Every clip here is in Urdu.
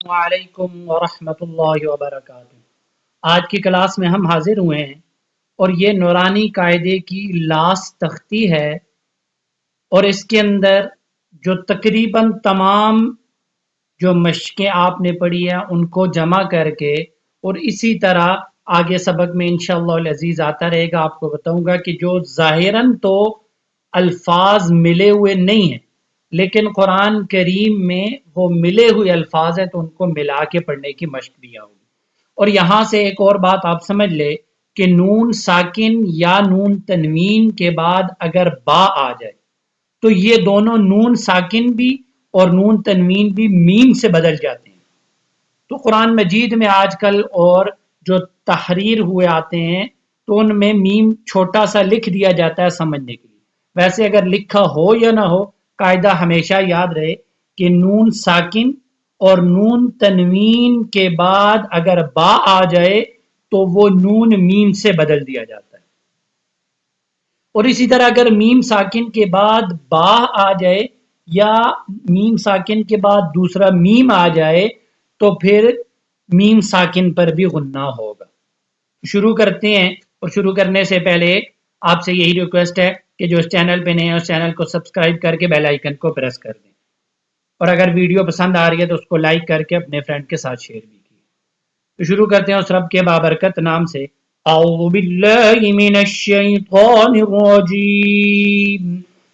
وعلیکم ورحمۃ اللہ وبرکاتہ۔ آج کی کلاس میں ہم حاضر ہوئے ہیں اور یہ نورانی قاعدے کی لاسٹ تختی ہے، اور اس کے اندر جو تقریباً تمام جو مشقیں آپ نے پڑھی ہیں ان کو جمع کر کے، اور اسی طرح آگے سبق میں انشاءاللہ العزیز آتا رہے گا، آپ کو بتاؤں گا کہ جو ظاہراً تو الفاظ ملے ہوئے نہیں ہیں، لیکن قرآن کریم میں وہ ملے ہوئے الفاظ ہیں تو ان کو ملا کے پڑھنے کی مشق بھی ہوگی۔ اور یہاں سے ایک اور بات آپ سمجھ لے کہ نون ساکن یا نون تنوین کے بعد اگر با آ جائے تو یہ دونوں نون ساکن بھی اور نون تنوین بھی میم سے بدل جاتے ہیں۔ تو قرآن مجید میں آج کل اور جو تحریر ہوئے آتے ہیں تو ان میں میم چھوٹا سا لکھ دیا جاتا ہے سمجھنے کے لیے۔ ویسے اگر لکھا ہو یا نہ ہو، قاعدہ ہمیشہ یاد رہے کہ نون ساکن اور نون تنوین کے بعد اگر با آ جائے تو وہ نون میم سے بدل دیا جاتا ہے، اور اسی طرح اگر میم ساکن کے بعد با آ جائے یا میم ساکن کے بعد دوسرا میم آ جائے تو پھر میم ساکن پر بھی غنہ ہوگا۔ شروع کرتے ہیں، اور شروع کرنے سے پہلے آپ سے یہی ریکویسٹ ہے کہ جو اس چینل پہ نئے ہیں اس چینل کو سبسکرائب کر کے بیل آئیکن کو پریس کر دیں، اور اگر ویڈیو پسند آ رہی ہے تو اس کو لائک کر کے اپنے فرینڈ کے ساتھ شیئر بھی کیجیے۔ تو شروع کرتے ہیں اس رب کے بابرکت نام سے۔ اعوذ باللہ من الشیطان الرجیم،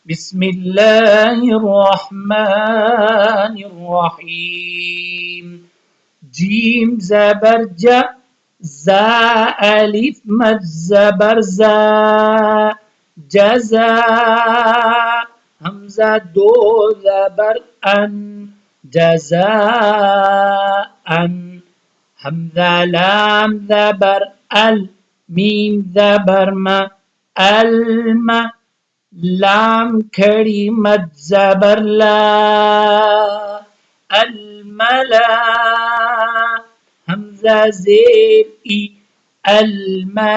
بسم اللہ الرحمن الرحیم۔ جیم زبر ج، زا الف مد زبر زا، جزا حمزہ دو زبر ان، جزاء، حمزہ لام زبر ال، میم زبر ما، الم، لام کھڑی مد زبر لا، الملا، حمزہ زیر ای، الملائی،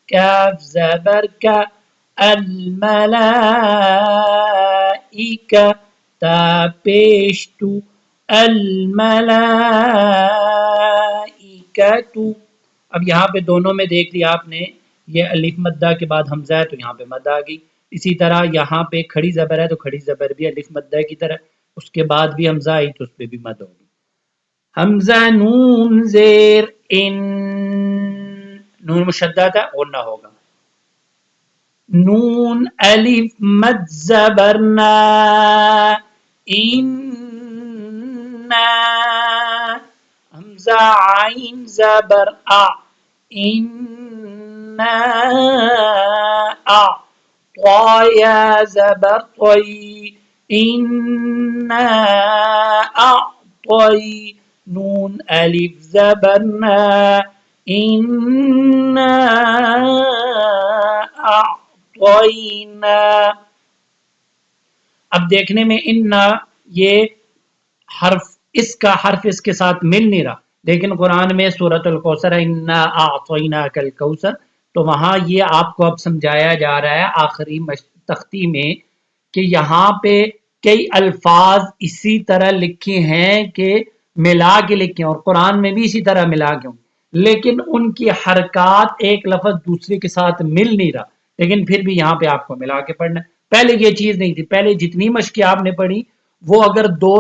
کاف زبر کا، الملائکہ، تا پیش تو، الملائکۃ۔ اب یہاں پہ دونوں میں دیکھ لیا آپ نے، یہ الف مدہ کے بعد حمزہ ہے تو یہاں پہ مد آ گئی، اسی طرح یہاں پہ کھڑی زبر ہے تو کھڑی زبر بھی الف مدہ کی طرح، اس کے بعد بھی حمزہ آئی تو اس پہ بھی مد ہوگی۔ حمزہ نون زیر ان، نون مشدہ تھا اور نہ ہوگا۔ نون الف مد زبر نا، انا، حمزہ عین زبر ا، انا ا، طایا زبر طی، انا اعطی، نون الف زبر نا، انا اعطینا۔ اب دیکھنے میں انا یہ حرف، اس کا حرف اس کے ساتھ مل نہیں رہا، لیکن قرآن میں سورۃ الکوثر ہے، انا اعطیناک الکوثر، تو وہاں یہ آپ کو اب سمجھایا جا رہا ہے آخری تختی میں کہ یہاں پہ کئی الفاظ اسی طرح لکھے ہیں کہ ملا کے لکھے ہیں، اور قرآن میں بھی اسی طرح ملا کے ہوں، لیکن ان کی حرکات ایک لفظ دوسرے کے ساتھ مل نہیں رہا، لیکن پھر بھی یہاں پہ آپ کو ملا کے پڑھنا ہے۔ پہلے یہ چیز نہیں تھی، پہلے جتنی مشقیں آپ نے پڑھی وہ اگر دو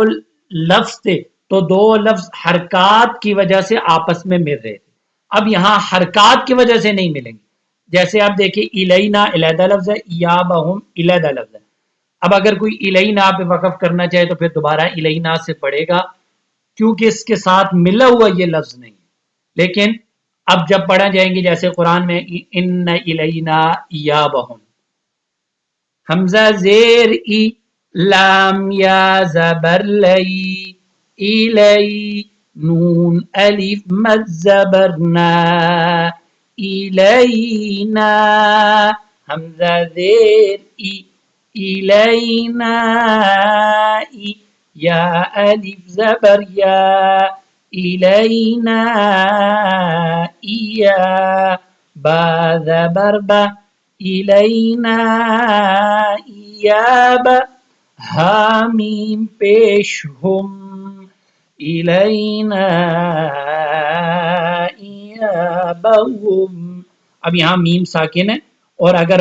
لفظ تھے تو دو لفظ حرکات کی وجہ سے آپس میں مل رہے تھے، اب یہاں حرکات کی وجہ سے نہیں ملیں گے۔ جیسے آپ دیکھیں الینا علیحدہ لفظ ہے، ایابہم علیحدہ لفظ ہے، اب اگر کوئی الینا پہ وقف کرنا چاہے تو پھر دوبارہ الینا سے پڑھے گا، کیونکہ اس کے ساتھ ملا ہوا یہ لفظ نہیں ہے۔ لیکن اب جب پڑھا جائیں گے جیسے قرآن میں ان الینا ایابہم، حمزہ زیر ای، لام یا زبر لئی، ایلئی، نون الف مد زبر نا، ایلینا، حمزہ زیر ای، ایلینا ای، یا الف زبر یا، ایلینا ایا، با زبر با، الینا ایابا، حامیم پیش ہم الینا ایابہم. اب یہاں میم ساکن ہے اور اگر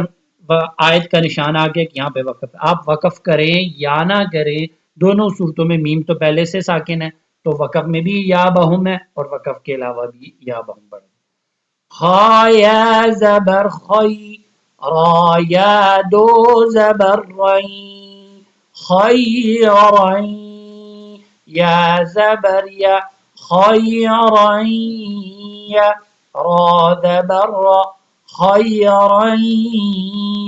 آیت کا نشان آ گیا کہ یہاں پہ وقف ہے، آپ وقف کریں یا نہ کریں دونوں صورتوں میں میم تو پہلے سے ساکن ہے تو وقف میں بھی یا بہم ہے اور وقف کے علاوہ بھی یا بہم پڑھیں. خا یا زبر خی، را یا دو زبر رئی، خیرین یا زبر یا، خیرین یا، را زبر را، خیرین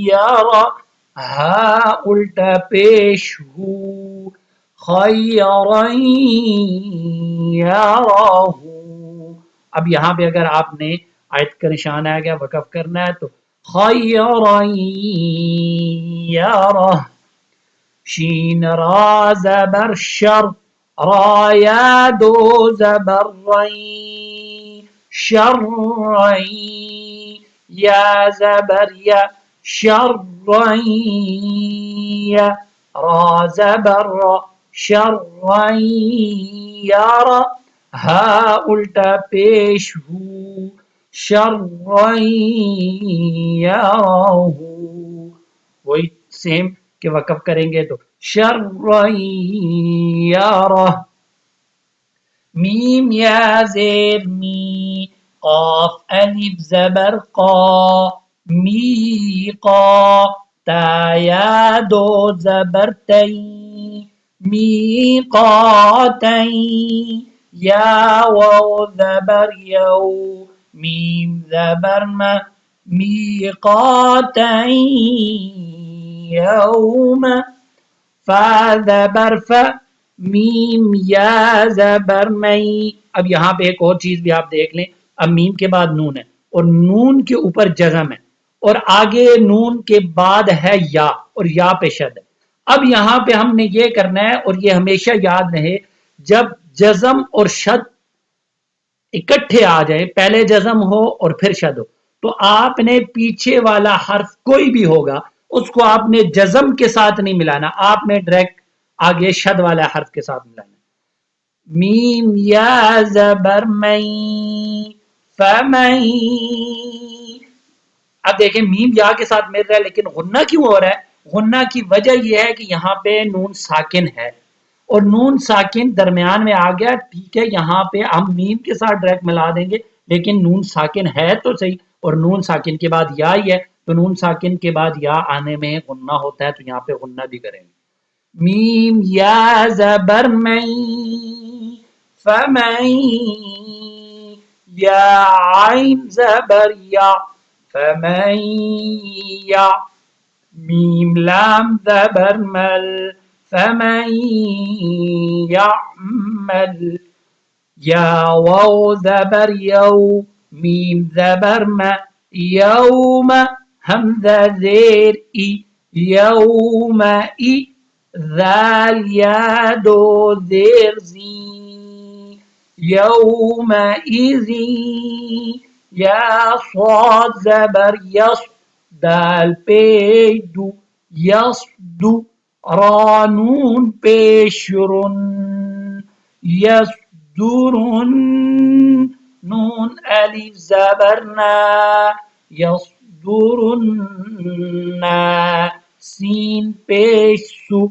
یرا، ہا الٹا پیش ہو، خیرین یراہ. اب یہاں پہ اگر آپ نے آیت کا نشان آ گیا وقف کرنا ہے تو خیرین یراہ. شین را زبر شر، را یا دو زبر رئی، شرعی یا زبر یا، شرعی را زبر را، شرعی یرا، ہا الٹا پیش ہو، شرعی یراہ. وہی سیم کہ وقف کریں گے تو شرعی یرا. میم یا زیر می، قاف الف زبر قا، میقا، تا یا دو زبر تی، میقاتین، یا واو زبر یو، میم زبر ما، میقاتین یوم. فا زبر فا، میم یا زبر مئی. اب یہاں پہ ایک اور چیز بھی آپ دیکھ لیں، اب میم کے بعد نون ہے اور نون کے اوپر جزم ہے اور آگے نون کے بعد ہے یا اور یا پہ شد ہے. اب یہاں پہ ہم نے یہ کرنا ہے اور یہ ہمیشہ یاد رہے جب جزم اور شد اکٹھے آ جائے، پہلے جزم ہو اور پھر شد ہو، تو آپ نے پیچھے والا حرف کوئی بھی ہوگا اس کو آپ نے جزم کے ساتھ نہیں ملانا، آپ نے ڈائریکٹ آگے شد والا حرف کے ساتھ ملانا. میم یا زبر مئی، فمئی. اب دیکھیں میم یا کے ساتھ مل رہا ہے لیکن غنہ کیوں ہو رہا ہے؟ غنہ کی وجہ یہ ہے کہ یہاں پہ نون ساکن ہے اور نون ساکن درمیان میں آ گیا، ٹھیک ہے یہاں پہ ہم میم کے ساتھ ڈائریکٹ ملا دیں گے لیکن نون ساکن ہے تو صحیح، اور نون ساکن کے بعد یا ہی ہے تو نون ساکن کے بعد یا آنے میں غنہ ہوتا ہے تو یہاں پہ غنہ بھی کریں گے. میم یا زبر مئی، فمئی، یا عین زبر یا، فمئی یا، میم لام زبر مل، فمئی یعمل، یا واو زبر یو، میم زبر ما، یوم، حمزہ زیر ای، یوم ای، ذال یا دو زیر زی، یوم ایزی، یا صاد زبر یص، دال پیش دو، یصدو، را نون پیش رن، یصدرن، نون الف زبر نا، یصدرن، سین پیش سو،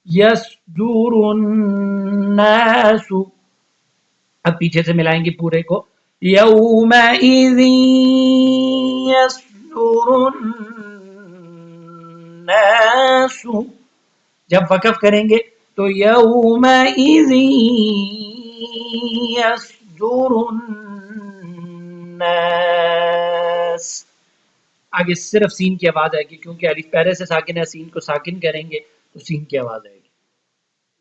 یصدر الناس. اب پیچھے سے ملائیں گے پورے کو، یومئذ یصدر الناس. جب وقف کریں گے تو یومئذ یصدر الناس. آگے صرف سین کی آواز آئے گی کیونکہ الف پہلے سے ساکن ہے، سین کو ساکن کریں گے تو سین کی آواز آئے گی.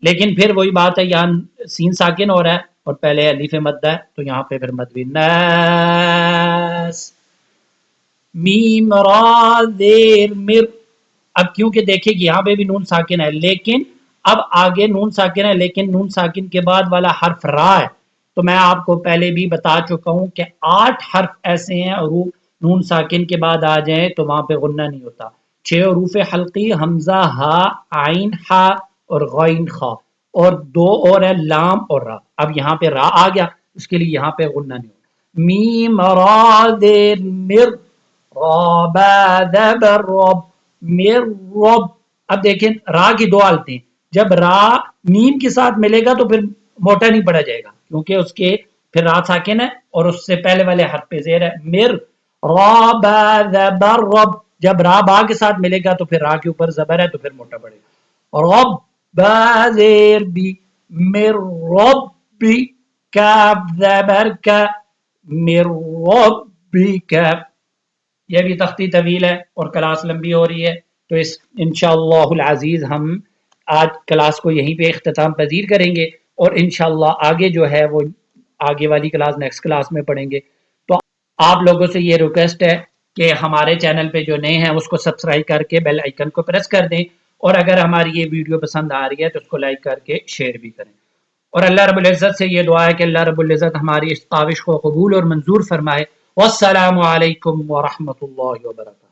لیکن پھر وہی بات ہے یہاں سین ساکن ہو رہا ہے اور پہلے الف مد ہے تو یہاں پہ پھر مد بھی ناس. میم را زیر مر. اب کیونکہ دیکھیں کہ یہاں پہ بھی نون ساکن ہے لیکن اب آگے نون ساکن ہے لیکن نون ساکن کے بعد والا حرف را ہے، تو میں آپ کو پہلے بھی بتا چکا ہوں کہ 8 حرف ایسے ہیں اور نون ساکن کے بعد آ جائیں تو وہاں پہ غنہ نہیں ہوتا. 6 حروف حلقی حمزہ ہا عین ہا اور غین خا، اور 2 اور ہے لام اور را. اب یہاں پہ را آ گیا، اس کے لیے یہاں پہ غنہ نہیں ہوگا. میم را دیر مر را با دبر رب مر رب. اب دیکھیں را کی 2 حالتیں، جب را میم کے ساتھ ملے گا تو پھر موٹا نہیں پڑا جائے گا کیونکہ اس کے پھر را ساکن ہے اور اس سے پہلے والے حرف پہ زیر ہے. مر را با دبر رب، جب را با کے ساتھ ملے گا تو پھر را کے اوپر زبر ہے تو پھر موٹا پڑے گا. رب با زیر بی مر رب بی کاف زبر کا مر رب بی کاف. یہ بھی تختی طویل ہے اور کلاس لمبی ہو رہی ہے، تو اس انشاءاللہ العزیز ہم آج کلاس کو یہیں پہ اختتام پذیر کریں گے، اور انشاءاللہ آگے جو ہے وہ آگے والی کلاس نیکسٹ کلاس میں پڑھیں گے. تو آپ لوگوں سے یہ ریکویسٹ ہے کہ ہمارے چینل پہ جو نئے ہیں اس کو سبسکرائب کر کے بیل آئیکن کو پریس کر دیں، اور اگر ہماری یہ ویڈیو پسند آ رہی ہے تو اس کو لائک کر کے شیئر بھی کریں. اور اللہ رب العزت سے یہ دعا ہے کہ اللہ رب العزت ہماری اس کاوش کو قبول اور منظور فرمائے. والسلام علیکم ورحمۃ اللہ وبرکاتہ.